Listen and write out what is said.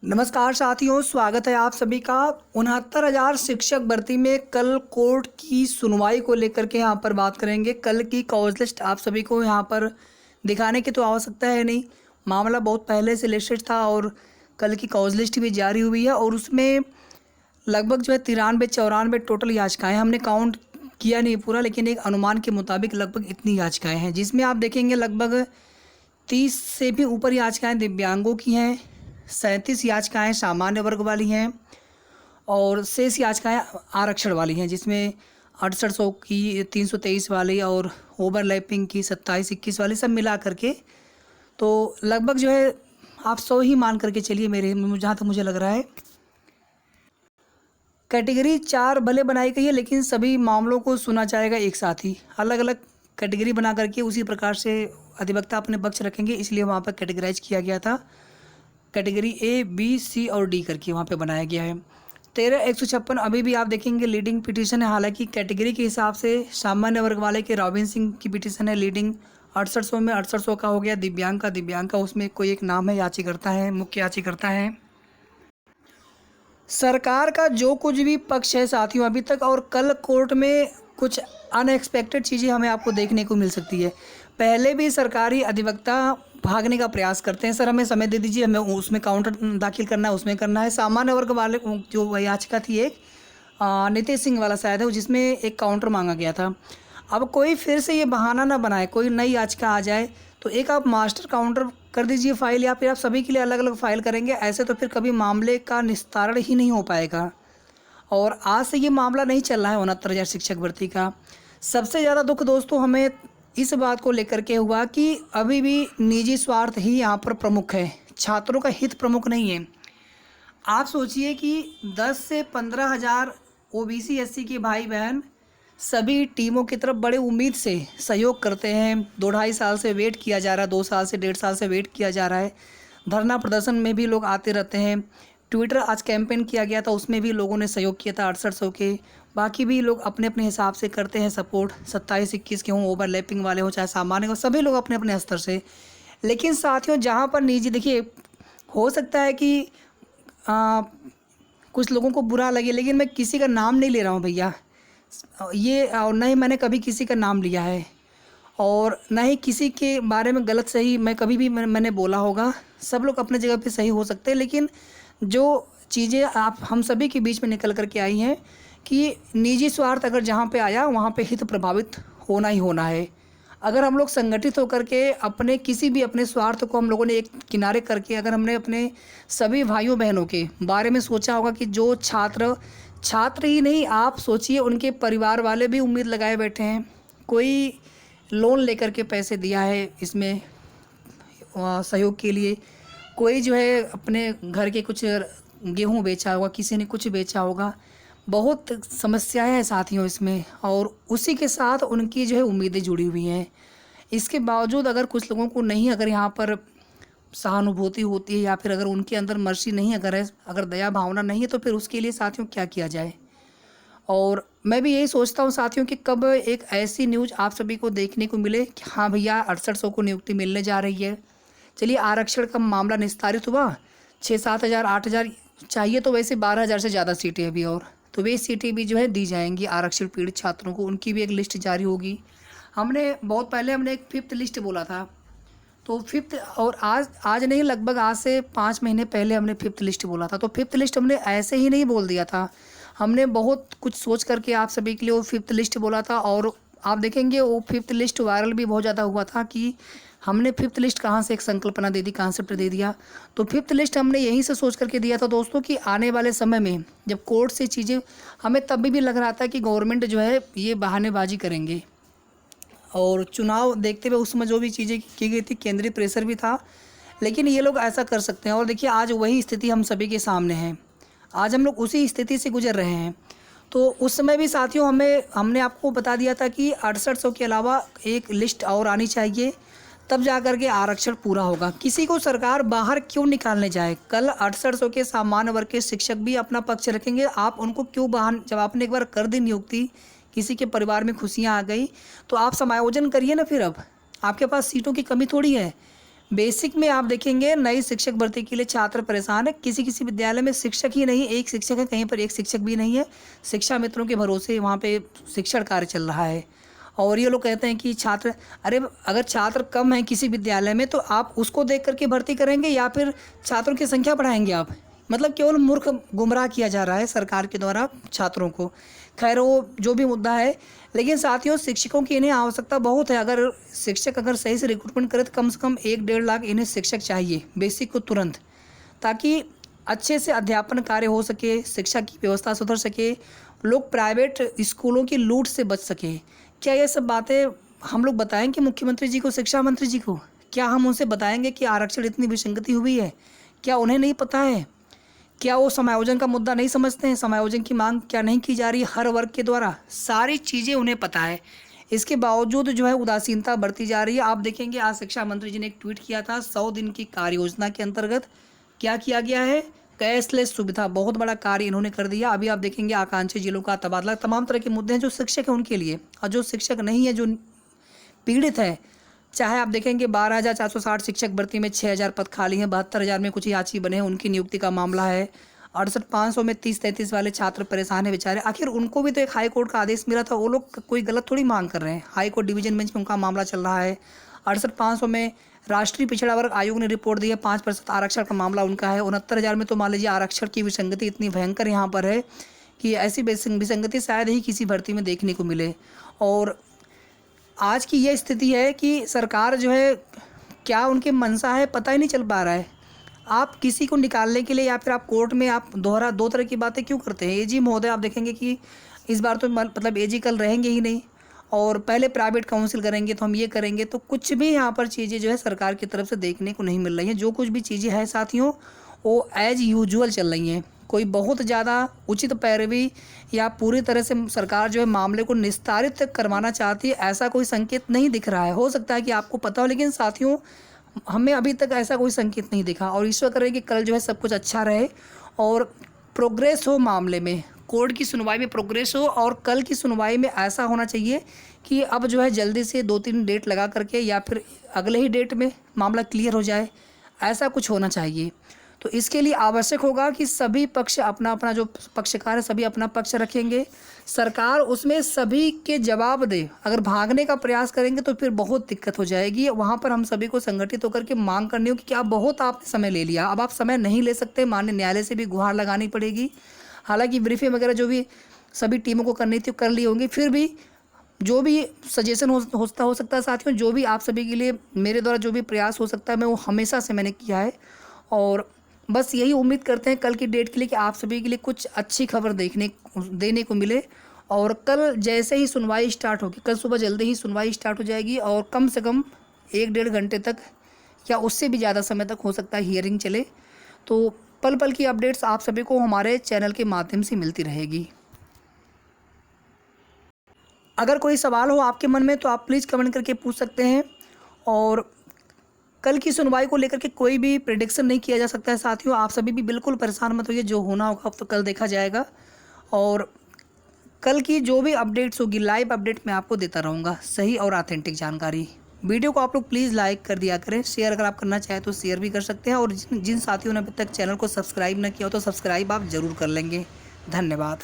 नमस्कार साथियों, स्वागत है आप सभी का। 69,000 शिक्षक भर्ती में कल कोर्ट की सुनवाई को लेकर के यहाँ पर बात करेंगे। कल की कॉज लिस्ट आप सभी को यहाँ पर दिखाने की तो आवश्यकता है नहीं, मामला बहुत पहले से लिस्टेड था और कल की कॉज लिस्ट भी जारी हुई है और उसमें लगभग 93-94 टोटल याचिकाएँ हमने काउंट किया नहीं पूरा, लेकिन एक अनुमान के मुताबिक लगभग इतनी याचिकाएँ हैं, जिसमें आप देखेंगे लगभग 30 से भी ऊपर याचिकाएँ दिव्यांगों की हैं, 37 याचिकाएँ सामान्य वर्ग वाली हैं और शेष याचिकाएँ आरक्षण वाली हैं, जिसमें 6800 की, 323 वाली और ओवरलैपिंग की 27-21 वाली सब मिला करके तो लगभग आप 100 ही मान करके चलिए, मेरे जहाँ तक मुझे लग रहा है। कैटेगरी 4 भले बनाई गई है, लेकिन सभी मामलों को सुना जाएगा एक साथ ही, अलग अलग कैटेगरी बना करके उसी प्रकार से अधिवक्ता अपने पक्ष रखेंगे, इसलिए वहाँ पर कैटेगराइज किया गया था। कैटेगरी ए, बी, सी और डी करके वहाँ पे बनाया गया है। 13,156 अभी भी आप देखेंगे लीडिंग पिटीशन है, हालांकि कैटेगरी के हिसाब से सामान्य वर्ग वाले के रॉबिन सिंह की पिटीशन है लीडिंग। 6800 में 6800 का हो गया। दिव्यांग का उसमें कोई एक नाम है, याचिकर्ता है, मुख्य याचिकर्ता है। सरकार का जो कुछ भी पक्ष है साथियों अभी तक, और कल कोर्ट में कुछ अनएक्सपेक्टेड चीज़ें हमें आपको देखने को मिल सकती है। पहले भी सरकारी अधिवक्ता भागने का प्रयास करते हैं, सर हमें समय दे दीजिए, हमें उसमें काउंटर दाखिल करना है, उसमें करना है। सामान्य वर्ग वाले जो याचिका थी एक नीतीश सिंह वाला शायद है, जिसमें एक काउंटर मांगा गया था। अब कोई फिर से ये बहाना ना बनाए, कोई नई याचिका आ जाए तो एक आप मास्टर काउंटर कर दीजिए फाइल, या फिर आप सभी के लिए अलग अलग फाइल करेंगे, ऐसे तो फिर कभी मामले का निस्तारण ही नहीं हो पाएगा। और आज से ये मामला नहीं चल रहा है 69,000 शिक्षक भर्ती का। सबसे ज़्यादा दुख दोस्तों हमें इस बात को लेकर के हुआ कि अभी भी निजी स्वार्थ ही यहाँ पर प्रमुख है, छात्रों का हित प्रमुख नहीं है। आप सोचिए कि 10 से 15,000 ओबीसी एससी के भाई बहन सभी टीमों की तरफ बड़े उम्मीद से सहयोग करते हैं। 2-2.5 साल से वेट किया जा रहा है, 2 साल से 1.5 साल से वेट किया जा रहा है। धरना प्रदर्शन में भी लोग आते रहते हैं। ट्विटर आज कैंपेन किया गया था, उसमें भी लोगों ने सहयोग किया था 6800 के। बाकी भी लोग अपने अपने हिसाब से करते हैं सपोर्ट, 27-21 के हों, ओवरलैपिंग वाले हों, चाहे सामान्य हो, सभी लोग अपने अपने स्तर से। लेकिन साथियों जहाँ पर निजी, देखिए हो सकता है कि कुछ लोगों को बुरा लगे, लेकिन मैं किसी का नाम नहीं ले रहा हूँ भैया, ये और न ही मैंने कभी किसी का नाम लिया है और न ही किसी के बारे में गलत सही मैं कभी भी मैंने बोला होगा। सब लोग अपने जगह पे सही हो सकते हैं, लेकिन जो चीज़ें आप हम सभी के बीच में निकल कर के आई हैं कि निजी स्वार्थ अगर जहाँ पे आया वहाँ पे हित प्रभावित होना ही होना है। अगर हम लोग संगठित होकर के अपने किसी भी अपने स्वार्थ को हम लोगों ने एक किनारे करके, अगर हमने अपने सभी भाइयों बहनों के बारे में सोचा होगा कि जो छात्र ही नहीं, आप सोचिए उनके परिवार वाले भी उम्मीद लगाए बैठे हैं, कोई लोन लेकर के पैसे दिया है इसमें सहयोग के लिए, कोई अपने घर के कुछ गेहूं बेचा होगा, किसी ने कुछ बेचा होगा। बहुत समस्याएं हैं साथियों इसमें, और उसी के साथ उनकी उम्मीदें जुड़ी हुई हैं। इसके बावजूद अगर कुछ लोगों को नहीं, अगर यहाँ पर सहानुभूति होती है या फिर अगर उनके अंदर मर्सी नहीं अगर दया भावना नहीं है, तो फिर उसके लिए साथियों क्या किया जाए। और मैं भी यही सोचता हूँ साथियों कि कब एक ऐसी न्यूज़ आप सभी को देखने को मिले कि हाँ भैया 6800 को नियुक्ति मिलने जा रही है। चलिए आरक्षण का मामला निस्तारित हुआ, 6-7 हज़ार 8 हज़ार चाहिए, तो वैसे 12,000 से ज़्यादा सीटें अभी, और तो वे सीटें भी दी जाएंगी आरक्षण पीड़ित छात्रों को, उनकी भी एक लिस्ट जारी होगी। हमने बहुत पहले एक 5th लिस्ट बोला था, तो 5th, और आज नहीं, लगभग आज से 5 महीने पहले हमने 5th लिस्ट बोला था। तो 5th लिस्ट हमने ऐसे ही नहीं बोल दिया था, हमने बहुत कुछ सोच करके आप सभी के लिए वो 5th लिस्ट बोला था। और आप देखेंगे वो 5th लिस्ट वायरल भी बहुत ज़्यादा हुआ था कि हमने 5th लिस्ट कहाँ से एक संकल्पना दे दी, कॉन्सेप्ट दे दिया। तो 5th लिस्ट हमने यहीं से सोच करके दिया था दोस्तों कि आने वाले समय में जब कोर्ट से चीज़ें, हमें तब भी लग रहा था कि गवर्नमेंट ये बहानेबाजी करेंगे, और चुनाव देखते हुए उसमें जो भी चीज़ें की गई थी, केंद्रीय प्रेशर भी था, लेकिन ये लोग ऐसा कर सकते हैं। और देखिए आज वही स्थिति हम सभी के सामने है, आज हम लोग उसी स्थिति से गुजर रहे हैं। तो उस समय भी साथियों हमने आपको बता दिया था कि 6800 के अलावा एक लिस्ट और आनी चाहिए, तब जा कर के आरक्षण पूरा होगा। किसी को सरकार बाहर क्यों निकालने जाए। कल 6800 के सामान्य वर्ग के शिक्षक भी अपना पक्ष रखेंगे, आप उनको क्यों बाहर, जब आपने एक बार कर दी नियुक्ति, किसी के परिवार में खुशियाँ आ गई, तो आप समायोजन करिए ना। फिर अब आपके पास सीटों की कमी थोड़ी है, बेसिक में आप देखेंगे नई शिक्षक भर्ती के लिए छात्र परेशान है। किसी किसी विद्यालय में शिक्षक ही नहीं, एक शिक्षक है, कहीं पर एक शिक्षक भी नहीं है। शिक्षा मित्रों के भरोसे वहाँ पे शिक्षण कार्य चल रहा है। और ये लोग कहते हैं कि छात्र, अरे अगर छात्र कम हैं किसी विद्यालय में तो आप उसको देख करके भर्ती करेंगे या फिर छात्रों की संख्या बढ़ाएंगे आप? मतलब केवल मूर्ख गुमराह किया जा रहा है सरकार के द्वारा छात्रों को। खैर वो जो भी मुद्दा है, लेकिन साथियों शिक्षकों की इन्हें आवश्यकता बहुत है। अगर शिक्षक अगर सही से रिक्रूटमेंट करे तो कम से कम 1-1.5 लाख इन्हें शिक्षक चाहिए बेसिक को तुरंत, ताकि अच्छे से अध्यापन कार्य हो सके, शिक्षा की व्यवस्था सुधर सके, लोग प्राइवेट स्कूलों की लूट से बच सके। क्या ये सब बातें हम लोग बताएंगे मुख्यमंत्री जी को, शिक्षा मंत्री जी को? क्या हम उनसे बताएंगे कि आरक्षण इतनी विसंगति हुई है? क्या उन्हें नहीं पता है? क्या वो समायोजन का मुद्दा नहीं समझते हैं? समायोजन की मांग क्या नहीं की जा रही है हर वर्ग के द्वारा? सारी चीज़ें उन्हें पता है, इसके बावजूद जो है उदासीनता बढ़ती जा रही है। आप देखेंगे आज शिक्षा मंत्री जी ने एक ट्वीट किया था, 100 दिन की कार्य योजना के अंतर्गत क्या किया गया है, कैशलेस सुविधा, बहुत बड़ा कार्य इन्होंने कर दिया। अभी आप देखेंगे आकांक्षी जिलों का तबादला, तमाम तरह के मुद्दे हैं जो शिक्षक हैं उनके लिए, और जो शिक्षक नहीं है, जो पीड़ित है, चाहे आप देखेंगे 12,460 शिक्षक भर्ती में 6,000 पद खाली हैं, 72,000 में कुछ याची बने हैं, उनकी नियुक्ति का मामला है। 68,500 में 30-33 वाले छात्र परेशान हैं बेचारे। आखिर उनको भी तो एक हाई कोर्ट का आदेश मिला था, वो लोग कोई गलत थोड़ी मांग कर रहे हैं। हाई कोर्ट डिवीजन बेंच में उनका मामला चल रहा है। 68,500 में राष्ट्रीय पिछड़ा वर्ग आयोग ने रिपोर्ट दी है, 5% आरक्षण का मामला उनका है। 69,000 में तो मान लीजिए आरक्षण की विसंगति इतनी भयंकर यहाँ पर है कि ऐसी विसंगति शायद ही किसी भर्ती में देखने को मिले। और आज की ये स्थिति है कि सरकार जो है, क्या उनके मंशा है पता ही नहीं चल पा रहा है। आप किसी को निकालने के लिए या फिर आप कोर्ट में आप दो तरह की बातें क्यों करते हैं? एजी महोदय आप देखेंगे कि इस बार तो मतलब एजी कल रहेंगे ही नहीं, और पहले प्राइवेट काउंसिल करेंगे तो हम ये करेंगे, तो कुछ भी यहाँ पर चीज़ें जो है सरकार की तरफ से देखने को नहीं मिल रही हैं। जो कुछ भी चीज़ें हैं साथियों वो एज यूजुअल चल रही हैं। कोई बहुत ज़्यादा उचित पैरवी या पूरी तरह से सरकार जो है मामले को निस्तारित करवाना चाहती है, ऐसा कोई संकेत नहीं दिख रहा है। हो सकता है कि आपको पता हो, लेकिन साथियों हमें अभी तक ऐसा कोई संकेत नहीं दिखा। और ईश्वर करे कि कल जो है सब कुछ अच्छा रहे और प्रोग्रेस हो मामले में, कोर्ट की सुनवाई में प्रोग्रेस हो। और कल की सुनवाई में ऐसा होना चाहिए कि अब जो है जल्दी से 2-3 डेट लगा करके या फिर अगले ही डेट में मामला क्लियर हो जाए, ऐसा कुछ होना चाहिए। तो इसके लिए आवश्यक होगा कि सभी पक्ष अपना अपना जो पक्षकार है सभी अपना पक्ष रखेंगे, सरकार उसमें सभी के जवाब दे। अगर भागने का प्रयास करेंगे तो फिर बहुत दिक्कत हो जाएगी। वहाँ पर हम सभी को संगठित होकर के मांग करनी होगी कि आप बहुत आपने समय ले लिया, अब आप समय नहीं ले सकते, माननीय न्यायालय से भी गुहार लगानी पड़ेगी। हालांकि ब्रीफिंग वगैरह जो भी सभी टीमों को करनी थी कर ली होंगी, फिर भी जो भी सजेशन हो सकता है साथियों, जो भी आप सभी के लिए मेरे द्वारा जो भी प्रयास हो सकता है मैं वो हमेशा से मैंने किया है। और बस यही उम्मीद करते हैं कल की डेट के लिए कि आप सभी के लिए कुछ अच्छी खबर देने को मिले। और कल जैसे ही सुनवाई स्टार्ट होगी, कल सुबह जल्दी ही सुनवाई स्टार्ट हो जाएगी और कम से कम 1-1.5 घंटे तक या उससे भी ज़्यादा समय तक हो सकता है हियरिंग चले। तो पल पल की अपडेट्स आप सभी को हमारे चैनल के माध्यम से मिलती रहेगी। अगर कोई सवाल हो आपके मन में तो आप प्लीज़ कमेंट करके पूछ सकते हैं। और कल की सुनवाई को लेकर के कोई भी प्रेडिक्शन नहीं किया जा सकता है साथियों, आप सभी भी बिल्कुल परेशान मत होइए, जो होना होगा अब तो कल देखा जाएगा। और कल की जो भी अपडेट्स होगी लाइव अपडेट मैं आपको देता रहूँगा, सही और ऑथेंटिक जानकारी। वीडियो को आप लोग प्लीज़ लाइक कर दिया करें, शेयर अगर आप करना चाहें तो शेयर भी कर सकते हैं। और जिन साथियों ने अभी तक चैनल को सब्सक्राइब न किया हो तो सब्सक्राइब आप ज़रूर कर लेंगे। धन्यवाद।